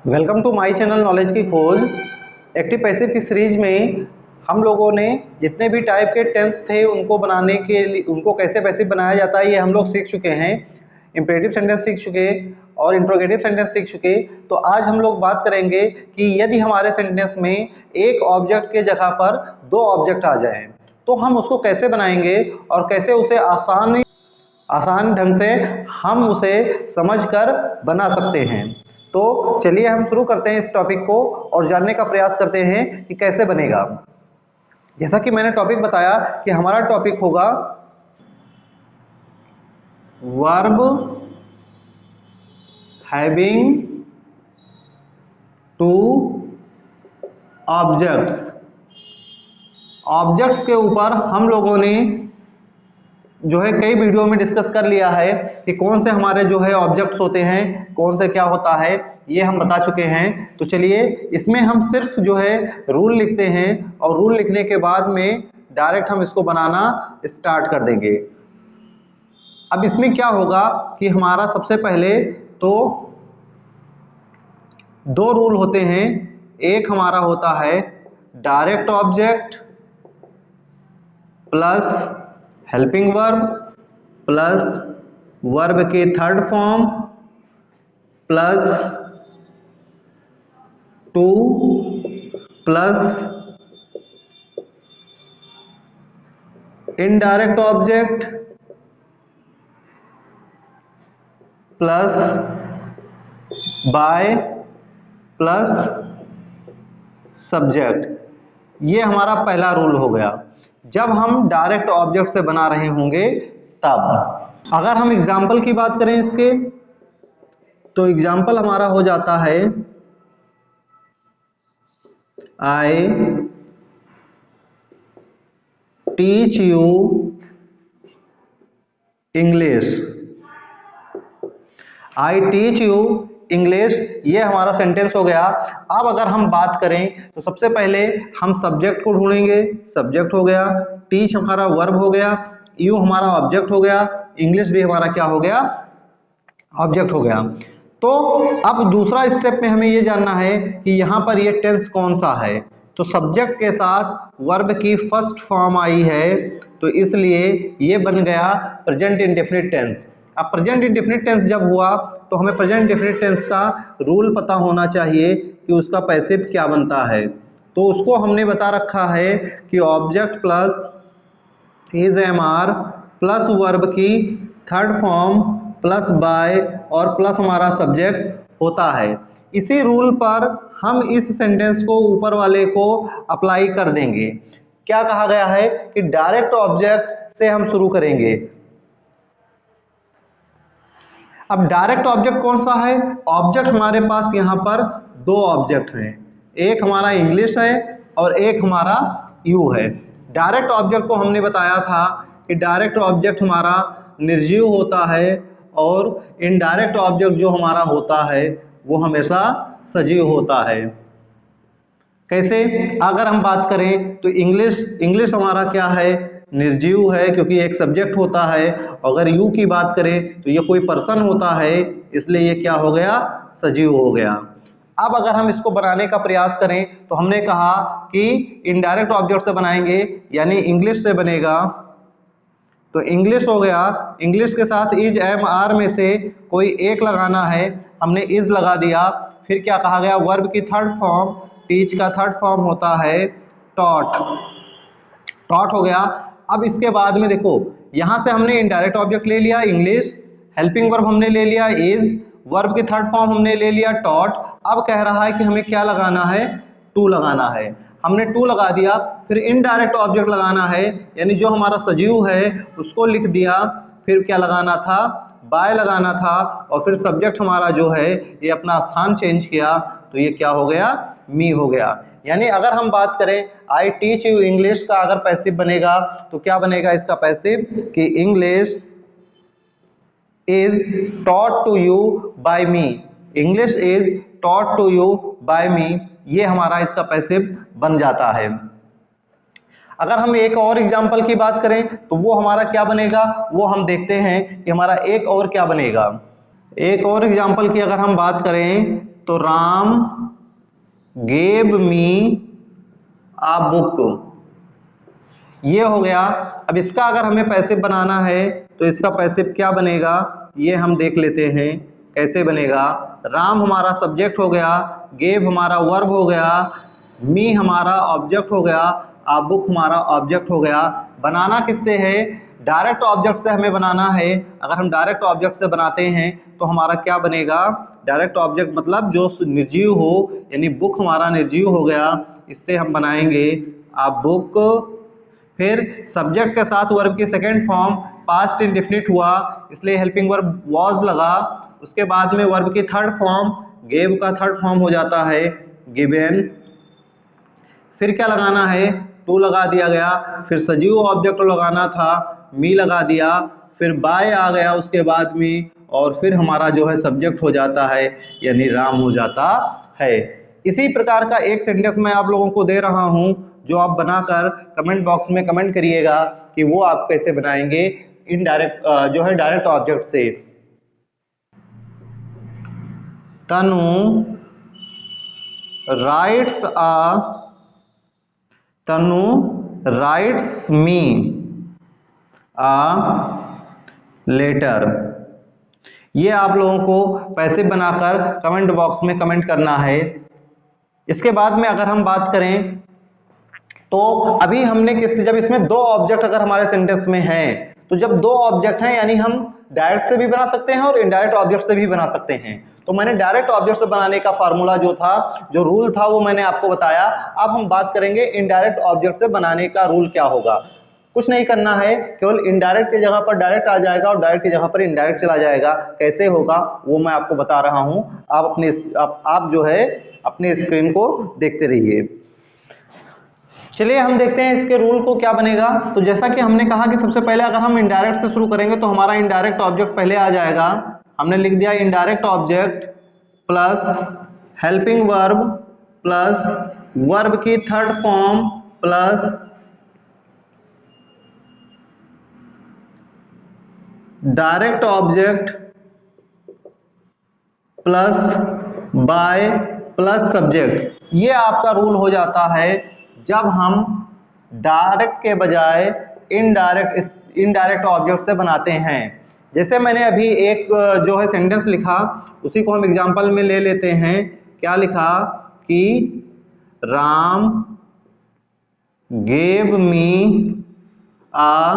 Welcome to my channel knowledge की खोज। Active passive की सीरीज में हम लोगों ने जितने भी टाइप के टेंस थे उनको बनाने के लिए उनको कैसे पैसिव बनाया जाता है ये हम लोग सीख चुके हैं। इंपेरेटिव सेंटेंस सीख चुके और इंट्रोगेटिव सेंटेंस सीख चुके। तो आज हम लोग बात करेंगे कि यदि हमारे सेंटेंस में एक ऑब्जेक्ट के जगह पर दो ऑब्जेक्ट आ जाएं तो हम उसको कैसे बनाएंगे और कैसे उसे आसान ढंग से हम उसे समझकर बना सकते हैं। तो चलिए हम शुरू करते हैं इस टॉपिक को और जानने का प्रयास करते हैं कि कैसे बनेगा। जैसा कि मैंने टॉपिक बताया कि हमारा टॉपिक होगा verb having two objects. Objects के ऊपर हम लोगों ने जो है कई वीडियो में डिस्कस कर लिया है कि कौन से हमारे जो है ऑब्जेक्ट्स होते हैं, कौन से क्या होता है, ये हम बता चुके हैं। तो चलिए इसमें हम सिर्फ जो है रूल लिखते हैं और रूल लिखने के बाद में डायरेक्ट हम इसको बनाना स्टार्ट कर देंगे। अब इसमें क्या होगा कि हमारा सबसे पहले तो दो रूल होते हैं। एक हमारा होता है direct object plus helping verb plus verb के third form plus to plus indirect object plus by plus subject. ये हमारा पहला रूल हो गया जब हम डायरेक्ट ऑब्जेक्ट से बना रहे होंगे तब। अगर हम एग्जाम्पल की बात करें इसके तो एग्जाम्पल हमारा हो जाता है I teach you English. I teach you English ये हमारा सेंटेंस हो गया। अब अगर हम बात करें तो सबसे पहले हम सब्जेक्ट को ढूंढेंगे। सब्जेक्ट हो गया, टीच हमारा वर्ब हो गया, यू हमारा ऑब्जेक्ट हो गया, इंग्लिश भी हमारा क्या हो गया, ऑब्जेक्ट हो गया। तो अब दूसरा स्टेप में हमें ये जानना है कि यहाँ पर ये टेंस कौन सा है। तो सब्जेक्ट के साथ वर्ब की फर्स्ट फॉर्म आई है तो इसलिए ये बन गया प्रेजेंट इंडेफिनिट टेंस। अब प्रेजेंट इंडेफिनिट टेंस जब हुआ तो हमें प्रेजेंट इंडेफिनिट टेंस का रूल पता होना चाहिए कि उसका पैसिव क्या बनता है। तो उसको हमने बता रखा है कि object plus is am are plus verb की थर्ड फॉर्म प्लस बाय और प्लस हमारा सब्जेक्ट होता है। इसी रूल पर हम इस सेंटेंस को ऊपर वाले को अप्लाई कर देंगे। क्या कहा गया है कि डायरेक्ट ऑब्जेक्ट से हम शुरू करेंगे। अब डायरेक्ट ऑब्जेक्ट कौन सा है? ऑब्जेक्ट हमारे पास यहाँ पर दो ऑब्जेक्ट हैं, एक हमारा इंग्लिश है और एक हमारा यू है। डायरेक्ट ऑब्जेक्ट को हमने बताया था कि डायरेक्ट ऑब्जेक्ट हमारा निर्जीव होता है और इनडायरेक्ट ऑब्जेक्ट जो हमारा होता है वो हमेशा सजीव होता है। कैसे? अगर हम बात करें तो इंग्लिश हमारा क्या है, निर्जीव है क्योंकि एक सब्जेक्ट होता है। अगर यू की बात करें तो ये कोई पर्सन होता है इसलिए ये क्या हो गया, सजीव हो गया। अब अगर हम इसको बनाने का प्रयास करें तो हमने कहा कि इनडायरेक्ट ऑब्जेक्ट से बनाएंगे यानी इंग्लिश से बनेगा। तो इंग्लिश हो गया, इंग्लिश के साथ इज एम आर में से कोई एक लगाना है, हमने इज लगा दिया। फिर क्या कहा गया, वर्ब की थर्ड फॉर्म, टीच का थर्ड फॉर्म होता है टॉट, टॉट हो गया। अब इसके बाद में देखो यहाँ से हमने इनडायरेक्ट ऑब्जेक्ट ले लिया इंग्लिश, हेल्पिंग वर्ब हमने ले लिया इज, वर्ब की थर्ड फॉर्म हमने ले लिया टॉट। अब कह रहा है कि हमें क्या लगाना है, टू लगाना है। हमने टू लगा दिया। फिर इनडायरेक्ट ऑब्जेक्ट लगाना है यानी जो हमारा सजीव है उसको लिख दिया। फिर क्या लगाना था, बाय लगाना था और फिर सब्जेक्ट हमारा जो है ये अपना स्थान चेंज किया तो ये क्या हो गया, मी हो गया। यानी अगर हम बात करें आई टीच यू इंग्लिश का अगर पैसिव बनेगा तो क्या बनेगा इसका पैसिव कि English is taught to you by me, English is taught to you by me, ये हमारा इसका पैसिव बन जाता है। अगर हम एक और एग्जाम्पल की बात करें तो वो हमारा क्या बनेगा, वो हम देखते हैं कि हमारा एक और क्या बनेगा। एक और एग्जाम्पल की अगर हम बात करें तो राम गेव मी आ बुक, ये हो गया। अब इसका अगर हमें पैसिव बनाना है तो इसका पैसिव क्या बनेगा ये हम देख लेते हैं कैसे बनेगा। राम हमारा सब्जेक्ट हो गया, गेव हमारा वर्ब हो गया, मी हमारा ऑब्जेक्ट हो गया, आ बुक हमारा ऑब्जेक्ट हो गया। बनाना किससे है, डायरेक्ट ऑब्जेक्ट से हमें बनाना है। अगर हम डायरेक्ट ऑब्जेक्ट से बनाते हैं तो हमारा क्या बनेगा, डायरेक्ट ऑब्जेक्ट मतलब जो निर्जीव हो, यानी बुक हमारा निर्जीव हो गया, इससे हम बनाएंगे आ बुक। फिर सब्जेक्ट के साथ वर्ब की सेकेंड फॉर्म पास्ट इंडेफिनिट हुआ, इसलिए हेल्पिंग वर्ब वॉज लगा। उसके बाद में वर्ब की थर्ड फॉर्म गेव का थर्ड फॉर्म हो जाता है गिवन। फिर क्या लगाना है, टू लगा दिया गया। फिर सजीव ऑब्जेक्ट लगाना था, मी लगा दिया। फिर बाय आ गया उसके बाद में, और फिर हमारा जो है सब्जेक्ट हो जाता है यानी राम हो जाता है। इसी प्रकार का एक सेंटेंस मैं आप लोगों को दे रहा हूं जो आप बनाकर कमेंट बॉक्स में कमेंट करिएगा कि वो आप कैसे बनाएंगे इनडायरेक्ट जो है डायरेक्ट ऑब्जेक्ट से। तनु राइट्स मी आ लेटर। ये आप लोगों को पैसिव बनाकर कमेंट बॉक्स में कमेंट करना है। इसके बाद में अगर हम बात करें तो अभी हमने जब इसमें दो ऑब्जेक्ट अगर हमारे सेंटेंस में हैं, तो जब दो ऑब्जेक्ट हैं यानी हम डायरेक्ट से भी बना सकते हैं और इनडायरेक्ट ऑब्जेक्ट से भी बना सकते हैं। तो मैंने डायरेक्ट ऑब्जेक्ट से बनाने का फार्मूला जो था, जो रूल था, वो मैंने आपको बताया। अब हम बात करेंगे इनडायरेक्ट ऑब्जेक्ट से बनाने का रूल क्या होगा। कुछ नहीं करना है, केवल इनडायरेक्ट की जगह पर डायरेक्ट आ जाएगा और डायरेक्ट की जगह पर इनडायरेक्ट चला जाएगा। कैसे होगा वो मैं आपको बता रहा हूं, आप जो है अपने स्क्रीन को देखते रहिए। चलिए हम देखते हैं इसके रूल को क्या बनेगा। तो जैसा कि हमने कहा कि सबसे पहले अगर हम इनडायरेक्ट से शुरू करेंगे तो हमारा इनडायरेक्ट ऑब्जेक्ट पहले आ जाएगा। हमने लिख दिया indirect object plus helping verb plus verb की third form plus direct object plus by plus subject. ये आपका रूल हो जाता है जब हम डायरेक्ट के बजाय इनडायरेक्ट ऑब्जेक्ट से बनाते हैं। जैसे मैंने अभी एक जो है सेंटेंस लिखा, उसी को हम एग्जांपल में ले लेते हैं। क्या लिखा कि राम गेव मी आ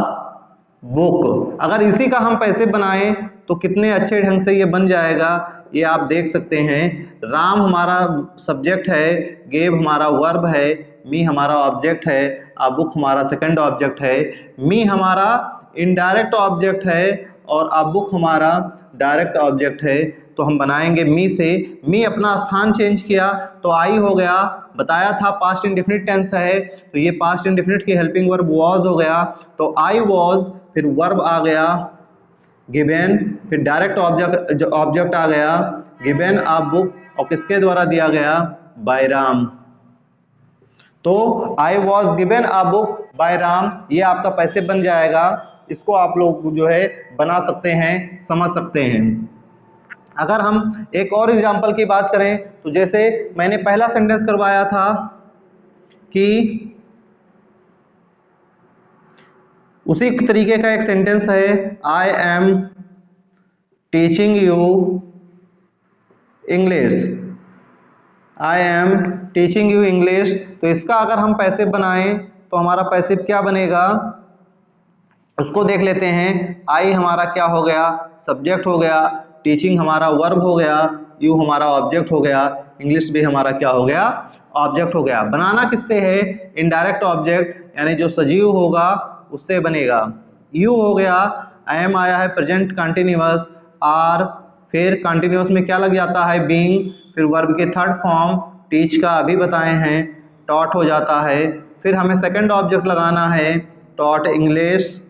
बुक। अगर इसी का हम पैसिव बनाएं तो कितने अच्छे ढंग से ये बन जाएगा, ये आप देख सकते हैं। राम हमारा सब्जेक्ट है, गेव हमारा वर्ब है, मी हमारा ऑब्जेक्ट है, आ बुक हमारा सेकंड ऑब्जेक्ट है। मी हमारा इनडायरेक्ट ऑब्जेक्ट है और आ बुक हमारा डायरेक्ट ऑब्जेक्ट है। तो हम बनाएंगे मी से। मी अपना स्थान चेंज किया तो आई हो गया। बताया था पास्ट इंडेफिनिट टेंस है, तो ये पास्ट इंडेफिनिट की हेल्पिंग वर्ब वॉज हो गया। तो आई वॉज, फिर वर्ब आ गया गिवन, फिर डायरेक्ट ऑब्जेक्ट आ गया गिवन आ बुक, और किसके द्वारा दिया गया, बाय राम। तो I was given a book by Ram, ये आपका पैसिव बन जाएगा। इसको आप लोग जो है बना सकते हैं, समझ सकते हैं। अगर हम एक और एग्जांपल की बात करें तो जैसे मैंने पहला सेंटेंस करवाया था कि उसी तरीके का एक सेंटेंस है, I am teaching you English, I am teaching you English. तो इसका अगर हम पैसिव बनाएं तो हमारा पैसिव क्या बनेगा, उसको देख लेते हैं। आई हमारा क्या हो गया, सब्जेक्ट हो गया, टीचिंग हमारा वर्ब हो गया, यू हमारा ऑब्जेक्ट हो गया, इंग्लिश भी हमारा क्या हो गया, ऑब्जेक्ट हो गया। बनाना किससे है, इनडायरेक्ट ऑब्जेक्ट यानी जो सजीव होगा उससे बनेगा। यू हो गया, आई एम आया है प्रेजेंट कंटिन्यूअस, आर, फिर कंटिन्यूअस में क्या लग जाता है, बीइंग, फिर वर्ब के थर्ड फॉर्म टीच का अभी बताए हैं, टॉट हो जाता है। फिर हमें सेकंड ऑब्जेक्ट लगाना है, टॉट इंग्लिश,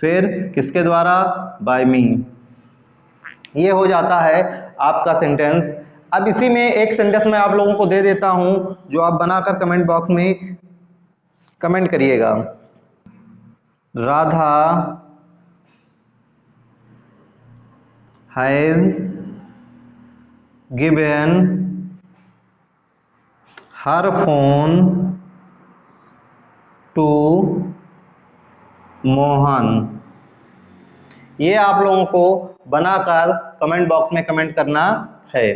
फिर किसके द्वारा, बाय मी। ये हो जाता है आपका सेंटेंस। अब इसी में एक सेंटेंस मैं आप लोगों को दे देता हूं जो आप बनाकर कमेंट बॉक्स में कमेंट करिएगा। Radha has given her phone to Mohan. ये आप लोगों को बनाकर कमेंट बॉक्स में कमेंट करना है।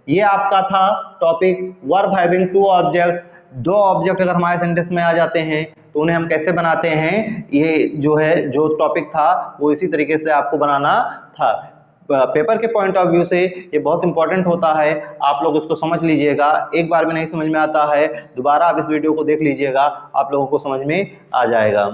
ये आपका था topic verb having two objects. दो ऑब्जेक्ट अगर हमारे सेंटेंस में आ जाते हैं तो उन्हें हम कैसे बनाते हैं, ये जो है जो टॉपिक था वो इसी तरीके से आपको बनाना था। पेपर के पॉइंट ऑफ व्यू से ये बहुत इंपॉर्टेंट होता है, आप लोग इसको समझ लीजिएगा। एक बार में नहीं समझ में आता है, दोबारा आप इस वीडियो को देख लीजिएगा, आप लोगों को समझ में आ जाएगा।